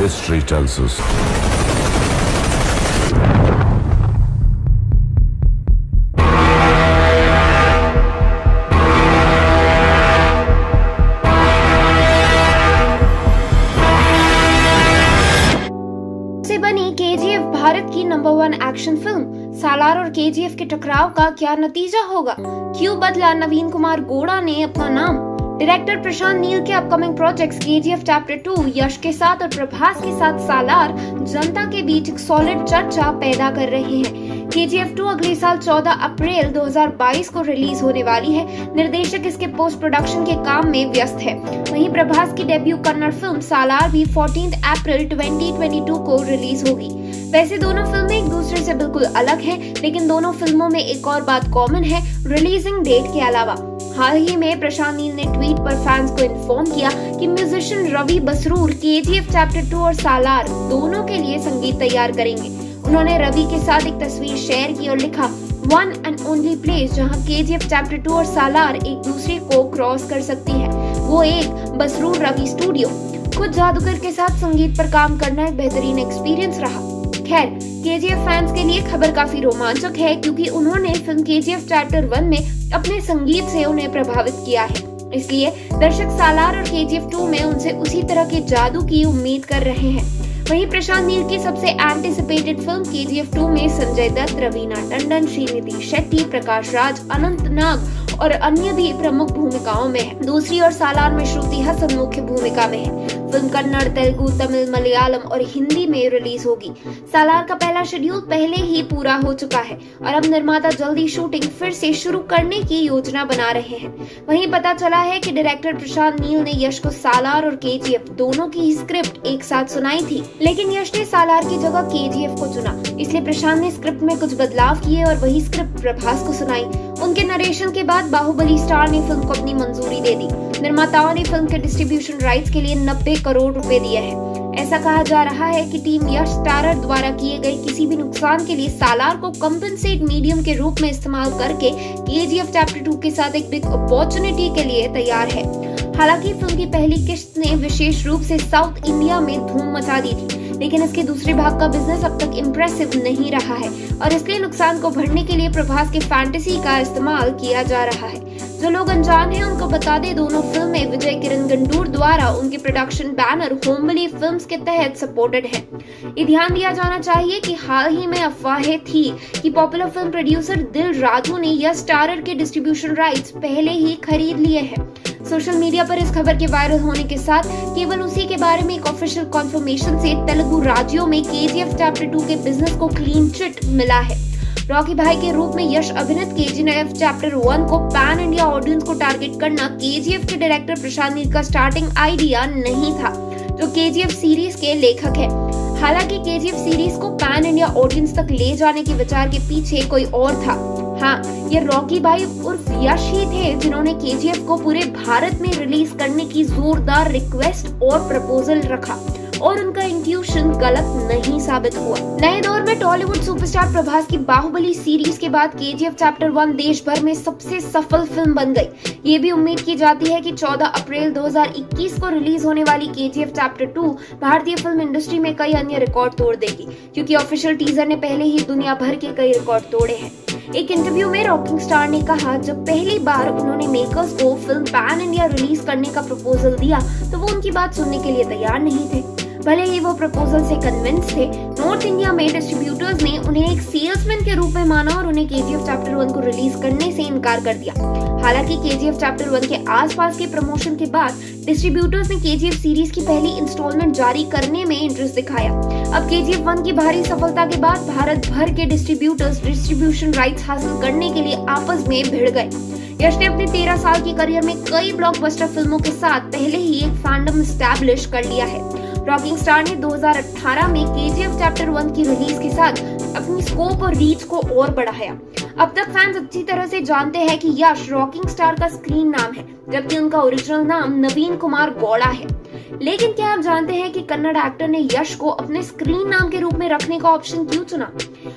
History tells us. से बनी KGF Bharat की नंबर 1 एक्शन फिल्म। सालार और केजीएफ के टकराव का क्या नतीजा होगा? क्यों बदला नवीन कुमार गोड़ा ने अपना नाम? डायरेक्टर प्रशांत नील के अपकमिंग प्रोजेक्ट्स केजीएफ चैप्टर 2, यश के साथ और प्रभास के साथ सालार जनता के बीच एक सॉलिड चर्चा पैदा कर रहे हैं। केजीएफ 2 अगले साल 14 अप्रैल 2022 को रिलीज होने वाली है। निर्देशक इसके पोस्ट प्रोडक्शन के काम में व्यस्त है। वहीं प्रभास की डेब्यू कन्नड़ फिल्म सालार भी 14 अप्रैल 2022 को रिलीज होगी। वैसे दोनों फिल्में एक दूसरे से बिल्कुल अलग हैं, लेकिन दोनों फिल्मों में एक और बात कॉमन है, रिलीजिंग डेट के अलावा। हाल ही में प्रशांत नील ने ट्वीट पर फैंस को इन्फॉर्म किया कि musician Ravi Basrur KGF chapter 2 और सालार दोनों के लिए संगीत तैयार करेंगे। उन्होंने रवि के साथ एक तस्वीर शेयर की और लिखा, वन एंड ओनली प्लेस जहां केजीएफ चैप्टर 2 और सालार एक दूसरे को क्रॉस कर सकती है, वो एक बसरूर रवि स्टूडियो। खुद जादूगर के साथ संगीत पर काम करना एक बेहतरीन एक्सपीरियंस रहा। खैर, केजीएफ फैंस के लिए खबर काफी रोमांचक है, क्योंकि उन्होंने फिल्म केजीएफ चैप्टर 1 में अपने संगीत से उन्हें प्रभावित किया है। इसलिए दर्शक सालार और केजीएफ 2 में उनसे उसी तरह के जादू की उम्मीद कर रहे हैं। वहीं प्रशांत नील की सबसे एंटिसिपेटेड फिल्म केजीएफ 2 में संजय दत्त, रवीना टंडन, श्रीनिधि शेट्टी, प्रकाश राज, अनंत नाग और अन्य भी प्रमुख भूमिकाओं में है। दूसरी ओर सालार में श्रुति हसन मुख्य भूमिका में है। फिल्म कन्नड़, तेलुगु, तमिल, मलयालम और हिंदी में रिलीज होगी। सालार का पहला शेड्यूल पहले ही पूरा हो चुका है और अब निर्माता जल्दी शूटिंग फिर से शुरू करने की योजना बना रहे हैं। वहीं पता चला है कि डायरेक्टर प्रशांत नील ने यश को सालार और केजीएफ दोनों की स्क्रिप्ट एक साथ सुनाई थी, लेकिन यश ने सालार की जगह केजीएफ को चुना। इसलिए प्रशांत ने स्क्रिप्ट में कुछ बदलाव किए और वही स्क्रिप्ट प्रभास को सुनाई। उनके नरेशन के बाद बाहुबली स्टार ने फिल्म को अपनी मंजूरी दे दी। निर्माताओं ने फिल्म के डिस्ट्रीब्यूशन राइट्स के लिए 90 करोड़ रुपए दिए हैं। ऐसा कहा जा रहा है कि टीम यश स्टारर द्वारा किए गए किसी भी नुकसान के लिए सालार को कंपनसेट मीडियम के रूप में इस्तेमाल करके केजीएफ चैप्टर 2 के साथ एक बिग अपॉर्चुनिटी के लिए तैयार है। हालांकि फिल्म की पहली किस्त ने विशेष रूप से साउथ इंडिया में धूम मचा दी थी, लेकिन इसके दूसरे भाग का बिजनेस अब तक इम्प्रेसिव नहीं रहा है और इसलिए नुकसान को भरने के लिए प्रभास के फैंटेसी का इस्तेमाल किया जा रहा है। जो लोग अनजान हैं उनको बता दें, दोनों फिल्में विजय किरण गंडूर द्वारा उनके प्रोडक्शन बैनर होमबली फिल्म्स के तहत सपोर्टेड है। ये ध्यान दिया जाना चाहिए कि हाल ही में अफवाहें थी कि पॉपुलर फिल्म प्रोड्यूसर दिल राजू ने यश स्टारर के डिस्ट्रीब्यूशन राइट्स पहले ही खरीद लिए हैं। सोशल मीडिया पर इस खबर के वायरल होने के साथ केवल उसी के बारे में एक ऑफिशियल कॉन्फर्मेशन से तेलुगु राज्यों में केजीएफ चैप्टर 2 के बिजनेस को क्लीन चिट मिला है। रॉकी भाई के रूप में यश अभिनीत केजीएफ चैप्टर 1 को पैन इंडिया ऑडियंस को टारगेट करना केजीएफ के डायरेक्टर प्रशांत नील का स्टार्टिंग आइडिया नहीं था, जो केजीएफ सीरीज के लेखक है। हालांकि केजीएफ सीरीज को पैन इंडिया ऑडियंस तक ले जाने के विचार के पीछे कोई और था। हाँ, ये रॉकी भाई उर्फ यश ही थे जिन्होंने केजीएफ को पूरे भारत में रिलीज करने की जोरदार रिक्वेस्ट और प्रपोजल रखा और उनका इंट्यूशन गलत नहीं साबित हुआ। नए दौर में टॉलीवुड सुपरस्टार प्रभास की बाहुबली सीरीज के बाद केजीएफ चैप्टर 1 देश भर में सबसे सफल फिल्म बन गई। ये भी उम्मीद की जाती है कि 14 अप्रैल 2021 को रिलीज होने वाली केजीएफ चैप्टर 2 भारतीय फिल्म इंडस्ट्री में कई अन्य रिकॉर्ड तोड़ देगी, क्योंकि ऑफिशियल टीजर ने पहले ही दुनिया भर के कई रिकॉर्ड तोड़े हैं। एक इंटरव्यू में रॉकिंग स्टार ने कहा, जब पहली बार उन्होंने मेकर्स को फिल्म पैन इंडिया रिलीज करने का प्रपोजल दिया तो वो उनकी बात सुनने के लिए तैयार नहीं थे। भले ही वो प्रपोजल से कन्विंस थे, नॉर्थ इंडिया में डिस्ट्रीब्यूटर्स ने उन्हें एक सेल्समैन के रूप में माना और उन्हें केजीएफ चैप्टर 1 को रिलीज करने से इनकार कर दिया। हालांकि केजीएफ चैप्टर 1 के आसपास के प्रमोशन के बाद डिस्ट्रीब्यूटर्स ने केजीएफ सीरीज की पहली इंस्टॉलमेंट जारी करने में इंटरेस्ट दिखाया। अब केजीएफ 1 की भारी सफलता के बाद भारत भर के डिस्ट्रीब्यूटर्स डिस्ट्रीब्यूशन राइट्स हासिल करने के लिए आपस में भिड़ गए। यश ने अपने 13 साल की करियर में कई ब्लॉकबस्टर फिल्मों के साथ पहले ही एक फैंडम एस्टैब्लिश कर लिया है। रॉकिंग स्टार ने 2018 में केजीएफ चैप्टर 1 की रिलीज के साथ अपनी स्कोप और रीच को और बढ़ाया। अब तक फैंस अच्छी तरह से जानते हैं कि यश रॉकिंग स्टार का स्क्रीन नाम है, जबकि उनका ओरिजिनल नाम नवीन कुमार गौड़ा है। लेकिन क्या आप जानते हैं कि कन्नड़ एक्टर ने यश को अपने स्क्रीन नाम के रूप में रखने का ऑप्शन क्यों चुना?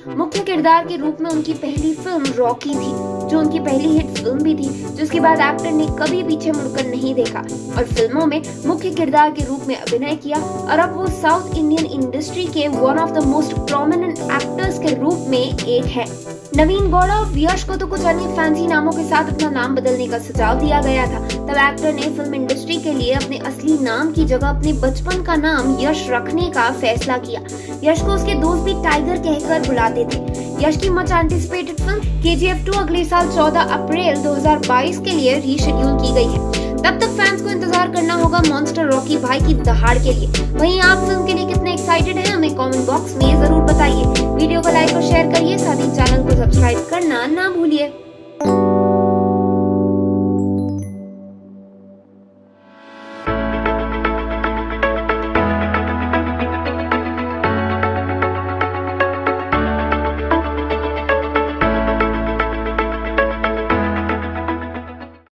मुख्य किरदार के रूप में उनकी पहली फिल्म रॉकी थी, जो उनकी पहली हिट फिल्म भी थी, जिसके बाद एक्टर ने कभी पीछे मुड़कर नहीं देखा और फिल्मों में मुख्य किरदार के रूप में अभिनय किया और अब वो साउथ इंडियन इंडस्ट्री के one of the most prominent actors के रूप में एक है। नवीन गौड़ा और यश को तो कुछ अन्य फैंसी नामों के साथ अपना नाम बदलने का सुझाव दिया गया था, तब एक्टर ने फिल्म इंडस्ट्री के लिए अपने असली नाम की जगह अपने बचपन का नाम यश रखने का फैसला किया। यश को उसके दोस्त भी टाइगर कहकर बुलाते थे। यश की मच एंटिसिपेटेड फिल्म KGF 2 अगले साल 14 अप्रैल 2022 के लिए रीशेड्यूल की गई है। तब तक फैंस को इंतजार करना होगा मॉन्स्टर रॉकी भाई की दहाड़ के लिए। वहीं आप फिल्म के लिए कितने एक्साइटेड हैं हमें कमेंट बॉक्स में जरूर बताइए। वीडियो को लाइक और शेयर करिए, साथ ही चैनल को सब्सक्राइब करना ना भूलिए।